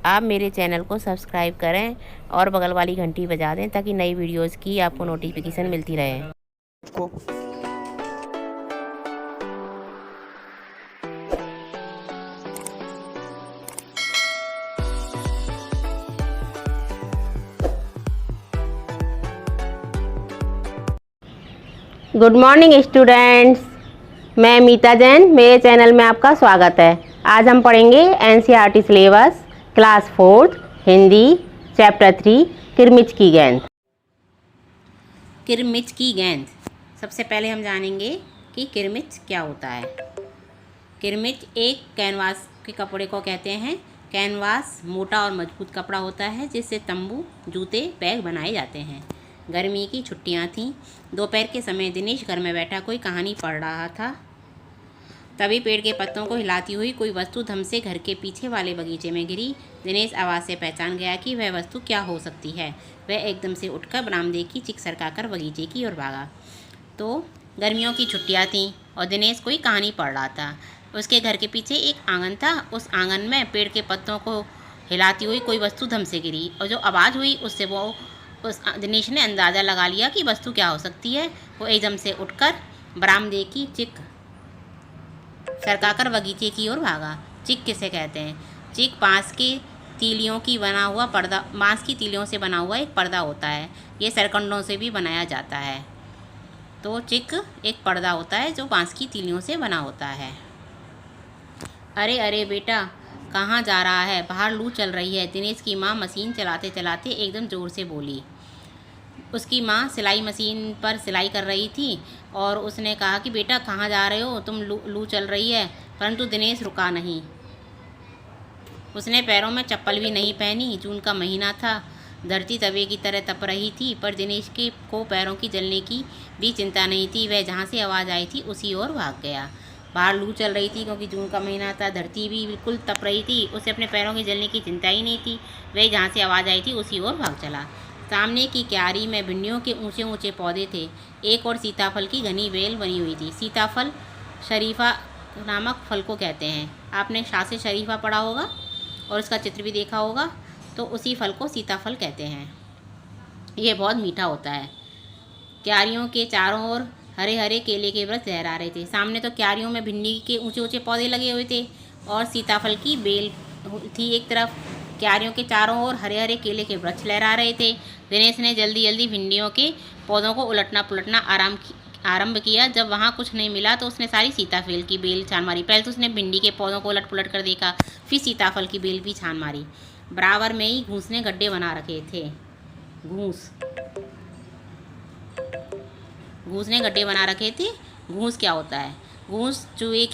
आप मेरे चैनल को सब्सक्राइब करें और बगल वाली घंटी बजा दें ताकि नई वीडियोज़ की आपको नोटिफिकेशन मिलती रहे। को गुड मॉर्निंग स्टूडेंट्स, मैं मीता जैन, मेरे चैनल में आपका स्वागत है। आज हम पढ़ेंगे NCERT syllabus class 4 Hindi chapter 3 किरमिच की गेंद। किरमिच की गेंद। सबसे पहले हम जानेंगे कि किरमिच क्या होता है। किरमिच एक कैनवास के कपड़े को कहते हैं। कैनवास मोटा और मजबूत कपड़ा होता है जिससे तंबू, जूते, बैग बनाए जाते हैं। गर्मी की छुट्टियां थीं। दोपहर के समय दिनेश घर में बैठा कोई कहानी पढ़ रहा था। तभी पेड़ के पत्तों को हिलाती हुई कोई वस्तु धम से घर के पीछे वाले बगीचे में गिरी। दिनेश आवाज़ से पहचान गया कि वह वस्तु क्या हो सकती है। वह एकदम से उठकर बरामदे की चिक सरकाकर बगीचे की ओर भागा। तो गर्मियों की छुट्टियां थीं और दिनेश कोई कहानी पढ़ रहा था। उसके घर के पीछे एक आंगन था। उस आंगन में पेड़ के पत्तों को हिलाती हुई कोई वस्तु धम से गिरी और जो आवाज़ हुई उससे उस दिनेश ने अंदाज़ा लगा लिया कि वस्तु क्या हो सकती है। वो एकदम से उठकर बरामदे की चिक सरकाकर बगीचे की ओर भागा। चिक किसे कहते हैं? चिक बांस की तीलियों से बना हुआ एक पर्दा होता है। ये सरकंडों से भी बनाया जाता है। तो चिक एक पर्दा होता है जो बांस की तीलियों से बना होता है। अरे अरे बेटा, कहाँ जा रहा है? बाहर लू चल रही है। दिनेश की माँ मशीन चलाते चलाते एकदम ज़ोर से बोली। उसकी माँ सिलाई मशीन पर सिलाई कर रही थी और उसने कहा कि बेटा कहाँ जा रहे हो? तुम लू चल रही है। परंतु दिनेश रुका नहीं। उसने पैरों में चप्पल भी नहीं पहनी। जून का महीना था। धरती तवे की तरह तप रही थी, पर दिनेश को पैरों की जलने की भी चिंता नहीं थी। वह जहाँ से आवाज़ आई थी उसी ओर भाग गया। बाहर लू चल रही थी क्योंकि जून का महीना था। धरती भी बिल्कुल तप रही थी। उसे अपने पैरों की जलने की चिंता ही नहीं थी। वह जहाँ से आवाज़ आई थी उसी ओर भाग चला। सामने की क्यारी में भिंडियों के ऊंचे ऊंचे पौधे थे। एक और सीताफल की घनी बेल बनी हुई थी। सीताफल शरीफा नामक फल को कहते हैं। आपने शाह शरीफा पढ़ा होगा और उसका चित्र भी देखा होगा। तो उसी फल को सीताफल कहते हैं। यह बहुत मीठा होता है। क्यारियों के चारों ओर हरे हरे केले के वृक्ष लहरा रहे थे। सामने तो क्यारियों में भिंडी के ऊंचे ऊंचे पौधे लगे हुए थे और सीताफल की बेल थी एक तरफ। क्यारियों के चारों ओर हरे हरे केले के वृक्ष लहरा रहे थे। दिनेश ने जल्दी जल्दी भिंडियों के पौधों को उलटना पुलटना आरंभ किया। जब वहाँ कुछ नहीं मिला तो उसने सारी सीताफल की बेल छान मारी। पहले तो उसने भिंडी के पौधों को उलट पुलट कर देखा, फिर सीताफल की बेल भी छान मारी। बराबर में ही घूस ने गड्ढे बना रखे थे। घूस ने गड्ढे बना रखे थे। घूस क्या होता है? घूस चूहे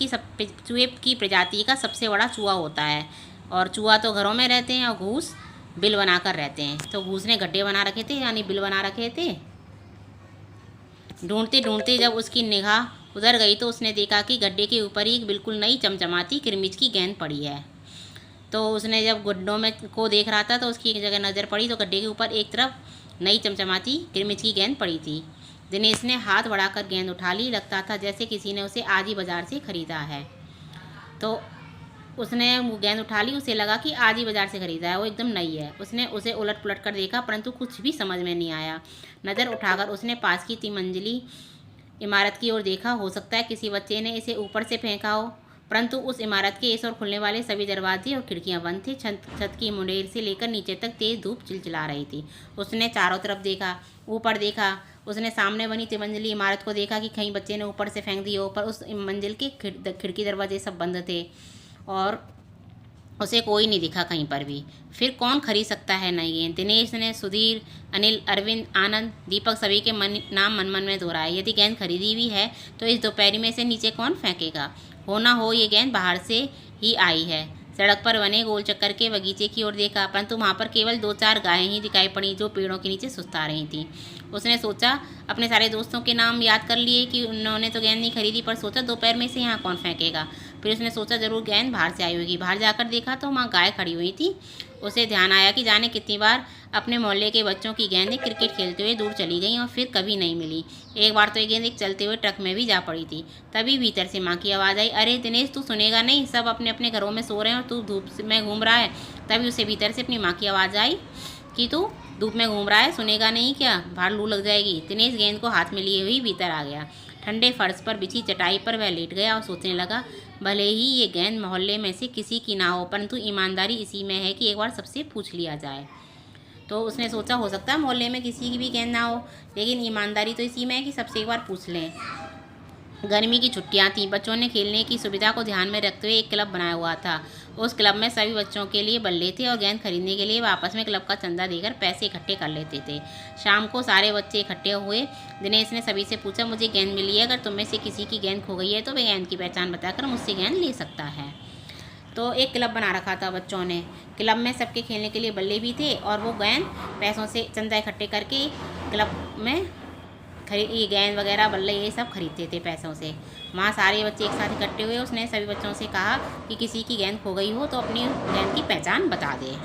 की प्रजाति का सबसे बड़ा चूहा होता है। और चूहा तो घरों में रहते हैं और घूस बिल बनाकर रहते हैं। तो घूस ने गड्ढे बना रखे थे यानी बिल बना रखे थे। ढूंढते ढूंढते जब उसकी निगाह उधर गई तो उसने देखा कि गड्ढे के ऊपर ही एक बिल्कुल नई चमचमाती किरमिच की गेंद पड़ी है। तो उसने जब गड्ढों में को देख रहा था तो उसकी एक जगह नज़र पड़ी तो गड्ढे के ऊपर एक तरफ नई चमचमाती किरमिच की गेंद पड़ी थी। दिनेश ने हाथ बढ़ाकर गेंद उठा ली। लगता था जैसे किसी ने उसे आज ही बाज़ार से ख़रीदा है। तो उसने वो गेंद उठा ली। उसे लगा कि आज ही बाज़ार से ख़रीदा है, वो एकदम नई है। उसने उसे उलट पुलट कर देखा परंतु कुछ भी समझ में नहीं आया। नज़र उठाकर उसने पास की 3 मंजिली इमारत की ओर देखा। हो सकता है किसी बच्चे ने इसे ऊपर से फेंका हो, परंतु उस इमारत के इस ओर खुलने वाले सभी दरवाजे और खिड़कियां बंद थे। छत की मुंडेर से लेकर नीचे तक तेज़ धूप चिलचिला रही थी। उसने चारों तरफ देखा, ऊपर देखा। उसने सामने बनी 3 मंजिली इमारत को देखा कि कहीं बच्चे ने ऊपर से फेंक दी हो, पर उस मंजिल के खिड़की दरवाजे सब बंद थे और उसे कोई नहीं दिखा कहीं पर भी। फिर कौन खरीद सकता है नई गेंद? दिनेश ने सुधीर, अनिल, अरविंद, आनंद, दीपक सभी के नाम मन मन में दोहराए। यदि गेंद खरीदी भी है तो इस दोपहरी में से नीचे कौन फेंकेगा? हो ना हो ये गेंद बाहर से ही आई है। सड़क पर बने गोल चक्कर के बगीचे की ओर देखा, परंतु वहाँ पर केवल 2-4 गायें ही दिखाई पड़ी जो पेड़ों के नीचे सुस्ता रही थीं। उसने सोचा, अपने सारे दोस्तों के नाम याद कर लिए कि उन्होंने तो गेंद नहीं खरीदी, पर सोचा दोपहर में से यहाँ कौन फेंकेगा। फिर उसने सोचा ज़रूर गेंद बाहर से आई होगी। बाहर जाकर देखा तो वहाँ गाय खड़ी हुई थी। उसे ध्यान आया कि जाने कितनी बार अपने मोहल्ले के बच्चों की गेंदें क्रिकेट खेलते हुए दूर चली गईं और फिर कभी नहीं मिली। एक बार तो ये गेंद एक चलते हुए ट्रक में भी जा पड़ी थी। तभी भीतर से माँ की आवाज़ आई, अरे दिनेश, तू सुनेगा नहीं, सब अपने अपने घरों में सो रहे हैं और तू धूप में घूम रहा है। तभी उसे भीतर से अपनी माँ की आवाज़ आई कि तू धूप में घूम रहा है, सुनेगा नहीं क्या, बाहर लू लग जाएगी। दिनेश गेंद को हाथ में लिए हुई भीतर आ गया। ठंडे फर्श पर बिछी चटाई पर वह लेट गया और सोचने लगा, भले ही ये गेंद मोहल्ले में से किसी की ना हो, परंतु ईमानदारी इसी में है कि एक बार सबसे पूछ लिया जाए। तो उसने सोचा हो सकता है मोहल्ले में किसी की भी गेंद ना हो, लेकिन ईमानदारी तो इसी में है कि सबसे एक बार पूछ लें। गर्मी की छुट्टियां थीं। बच्चों ने खेलने की सुविधा को ध्यान में रखते हुए एक क्लब बनाया हुआ था। उस क्लब में सभी बच्चों के लिए बल्ले थे और गेंद खरीदने के लिए वे आपस में क्लब का चंदा देकर पैसे इकट्ठे कर लेते थे। शाम को सारे बच्चे इकट्ठे हुए। दिनेश ने सभी से पूछा, मुझे गेंद मिली है, अगर तुम में से किसी की गेंद खो गई है तो वह गेंद की पहचान बताकर मुझसे गेंद ले सकता है। तो एक क्लब बना रखा था बच्चों ने। क्लब में सबके खेलने के लिए बल्ले भी थे और वो गेंद पैसों से चंदा इकट्ठे करके क्लब में ये गेंद वगैरह बल्ले ये सब खरीदते थे पैसों से। वहाँ सारे बच्चे एक साथ इकट्ठे हुए। उसने सभी बच्चों से कहा कि किसी की गेंद खो गई हो तो अपनी गेंद की पहचान बता दे।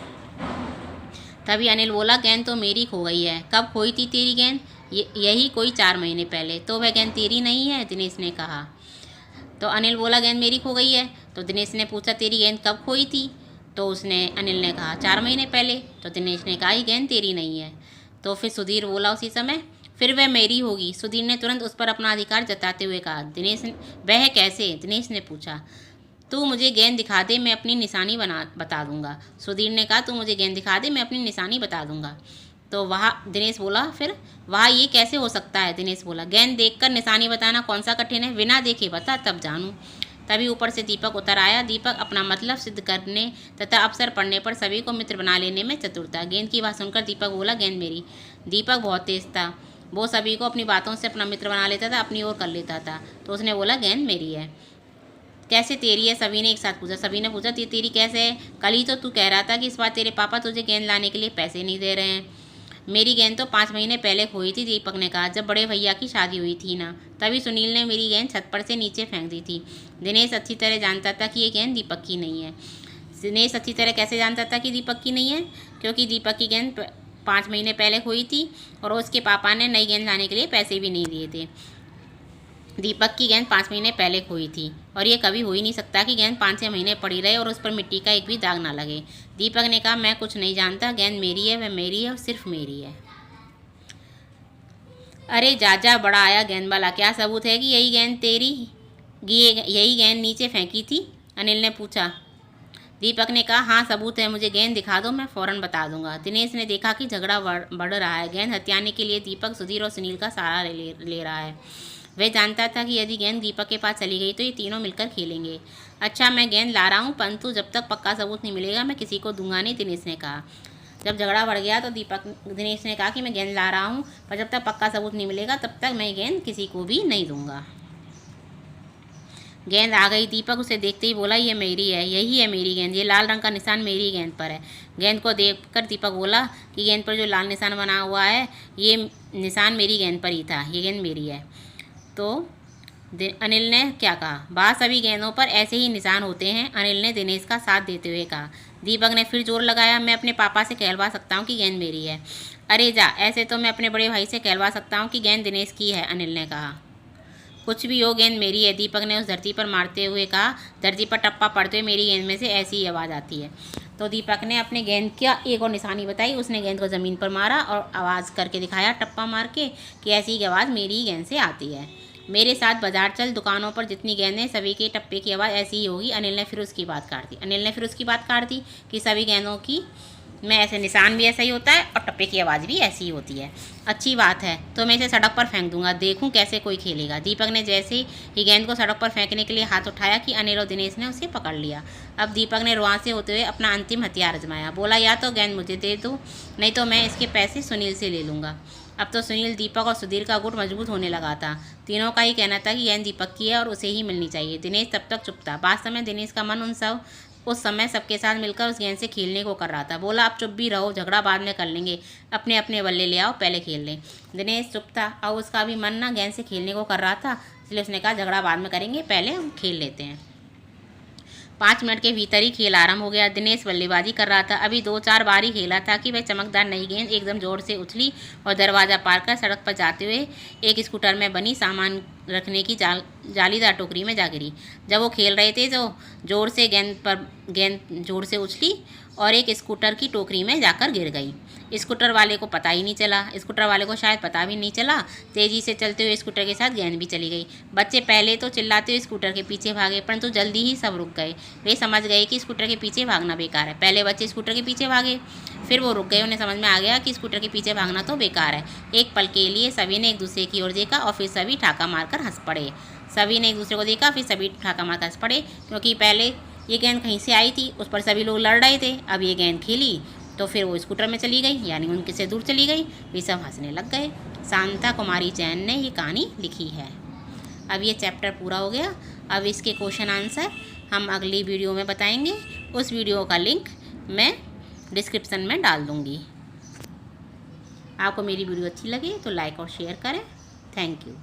तभी अनिल बोला, गेंद तो मेरी खो गई है। कब खोई थी तेरी गेंद? यही कोई 4 महीने पहले। तो वह गेंद तेरी नहीं है? दिनेश ने कहा। तो अनिल बोला, गेंद मेरी खो गई है। तो दिनेश ने पूछा, तेरी गेंद कब खोई थी? तो अनिल ने कहा, 4 महीने पहले। तो दिनेश ने कहा, ये गेंद तेरी नहीं है। तो फिर सुधीर बोला उसी समय, फिर वह मेरी होगी। सुधीर ने तुरंत उस पर अपना अधिकार जताते हुए कहा। वह कैसे? दिनेश ने पूछा। तू मुझे गेंद दिखा दे, मैं अपनी निशानी बता दूंगा। सुधीर ने कहा, तू मुझे गेंद दिखा दे, मैं अपनी निशानी बता दूंगा। तो दिनेश बोला, फिर वहाँ ये कैसे हो सकता है? दिनेश बोला, गेंद देखकर निशानी बताना कौन सा कठिन है, बिना देखे बता तब जानूं। तभी ऊपर से दीपक उतर आया। दीपक अपना मतलब सिद्ध करने तथा अवसर पड़ने पर सभी को मित्र बना लेने में चतुर था। गेंद की बात सुनकर दीपक बोला, गेंद मेरी। दीपक बहुत तेज था। वो सभी को अपनी बातों से अपना मित्र बना लेता था, अपनी ओर कर लेता था। तो उसने बोला, गेंद मेरी है। कैसे तेरी है? सभी ने एक साथ पूछा। सभी ने पूछा, तेरी कैसे है? कल ही तो तू कह रहा था कि इस बार तेरे पापा तुझे गेंद लाने के लिए पैसे नहीं दे रहे हैं। मेरी गेंद तो 5 महीने पहले खोई थी, दीपक ने कहा, जब बड़े भैया की शादी हुई थी ना। तभी सुनील ने मेरी गेंद छत पर से नीचे फेंक दी थी। दिनेश अच्छी तरह जानता था कि ये गेंद दीपक की नहीं है। दिनेश अच्छी तरह कैसे जानता था कि दीपक की नहीं है? क्योंकि दीपक की गेंद 5 महीने पहले खोई थी और उसके पापा ने नई गेंद लाने के लिए पैसे भी नहीं दिए थे। दीपक की गेंद 5 महीने पहले खोई थी और ये कभी हो ही नहीं सकता कि गेंद 5-6 महीने पड़ी रहे और उस पर मिट्टी का एक भी दाग ना लगे। दीपक ने कहा, मैं कुछ नहीं जानता, गेंद मेरी है, वह मेरी है और सिर्फ मेरी है। अरे जा बड़ा आया गेंद वाला, क्या सबूत है कि यही गेंद तेरी? यही गेंद नीचे फेंकी थी? अनिल ने पूछा। दीपक ने कहा, हाँ सबूत है, मुझे गेंद दिखा दो, मैं फ़ौरन बता दूंगा। दिनेश ने देखा कि झगड़ा बढ़ रहा है। गेंद हथियाने के लिए दीपक सुधीर और सुनील का सहारा ले रहा है। वह जानता था कि यदि गेंद दीपक के पास चली गई तो ये तीनों मिलकर खेलेंगे। अच्छा, मैं गेंद ला रहा हूँ, परंतु जब तक पक्का सबूत नहीं मिलेगा मैं किसी को दूंगा नहीं, दिनेश ने कहा। जब झगड़ा बढ़ गया तो दिनेश ने कहा कि मैं गेंद ला रहा हूँ, पर जब तक पक्का सबूत नहीं मिलेगा तब तक मैं गेंद किसी को भी नहीं दूंगा। गेंद आ गई। दीपक उसे देखते ही बोला, ये मेरी है, यही है मेरी गेंद, ये लाल रंग का निशान मेरी गेंद पर है। गेंद को देखकर दीपक बोला कि गेंद पर जो लाल निशान बना हुआ है ये निशान मेरी गेंद पर ही था, ये गेंद मेरी है। तो अनिल ने क्या कहा, बात सभी गेंदों पर ऐसे ही निशान होते हैं, अनिल ने दिनेश का साथ देते हुए कहा। दीपक ने फिर जोर लगाया, मैं अपने पापा से कहलवा सकता हूँ कि गेंद मेरी है। अरे जा, ऐसे तो मैं अपने बड़े भाई से कहलवा सकता हूँ कि गेंद दिनेश की है, अनिल ने कहा। कुछ भी हो, गेंद मेरी है, दीपक ने उस धरती पर मारते हुए कहा। धरती पर टप्पा पड़ते हुए मेरी गेंद में से ऐसी ही आवाज़ आती है। तो दीपक ने अपने गेंद का एक और निशानी बताई। उसने गेंद को ज़मीन पर मारा और आवाज़ करके दिखाया टप्पा मार के कि ऐसी ही आवाज़ मेरी ही गेंद से आती है। मेरे साथ बाजार चल, दुकानों पर जितनी गेंदें सभी के टप्पे की आवाज़ ऐसी ही होगी। अनिल ने फिर उसकी बात काट दी कि सभी गेंदों की में ऐसे निशान भी ऐसा ही होता है और टप्पे की आवाज़ भी ऐसी ही होती है। अच्छी बात है, तो मैं इसे सड़क पर फेंक दूंगा, देखूं कैसे कोई खेलेगा। दीपक ने जैसे ही गेंद को सड़क पर फेंकने के लिए हाथ उठाया कि अनिल और दिनेश ने उसे पकड़ लिया। अब दीपक ने रुआं से होते हुए अपना अंतिम हथियार आजमाया। बोला, या तो गेंद मुझे दे दो, नहीं तो मैं इसके पैसे सुनील से ले लूँगा। अब तो सुनील, दीपक और सुधीर का गुट मजबूत होने लगा था। तीनों का ही कहना था कि गेंद दीपक की है और उसे ही मिलनी चाहिए। दिनेश तब तक चुप था। वास्तव में दिनेश का मन उस समय सबके साथ मिलकर उस गेंद से खेलने को कर रहा था। बोला, आप चुप भी रहो, झगड़ा बाद में कर लेंगे, अपने अपने बल्ले ले आओ, पहले खेल लें। दिनेश चुप था और उसका भी मन ना गेंद से खेलने को कर रहा था, इसलिए उसने कहा, झगड़ा बाद में करेंगे, पहले हम खेल लेते हैं। 5 मिनट के भीतर ही खेल आरंभ हो गया। दिनेश बल्लेबाजी कर रहा था। अभी 2-4 बार ही खेला था कि वह चमकदार नई गेंद एकदम जोर से उछली और दरवाज़ा पार कर सड़क पर जाते हुए एक स्कूटर में बनी सामान रखने की जालीदार टोकरी में जा गिरी। जब वो खेल रहे थे तो जोर से गेंद जोर से उछली और एक स्कूटर की टोकरी में जाकर गिर गई। स्कूटर वाले को पता ही नहीं चला। स्कूटर वाले को शायद पता भी नहीं चला। तेज़ी से चलते हुए स्कूटर के साथ गेंद भी चली गई। बच्चे पहले तो चिल्लाते हुए स्कूटर के पीछे भागे, परंतु जल्दी ही सब रुक गए। वे समझ गए कि स्कूटर के पीछे भागना बेकार है। पहले बच्चे स्कूटर के पीछे भागे, फिर वो रुक गए। उन्हें समझ में आ गया कि स्कूटर के पीछे भागना तो बेकार है। एक पल के लिए सभी ने एक दूसरे की ओर देखा और फिर सभी ठाका मारकर हंस पड़े। सभी ने एक दूसरे को देखा, फिर सभी ठाका मारकर हंस पड़े, क्योंकि पहले ये गेंद कहीं से आई थी, उस पर सभी लोग लड़ रहे थे। अब ये गेंद खेली तो फिर वो स्कूटर में चली गई, यानी उनके से दूर चली गई। वे सब हंसने लग गए। शांता कुमारी जैन ने ये कहानी लिखी है। अब ये चैप्टर पूरा हो गया। अब इसके क्वेश्चन आंसर हम अगली वीडियो में बताएंगे। उस वीडियो का लिंक मैं डिस्क्रिप्शन में डाल दूँगी। आपको मेरी वीडियो अच्छी लगी तो लाइक और शेयर करें। Thank you.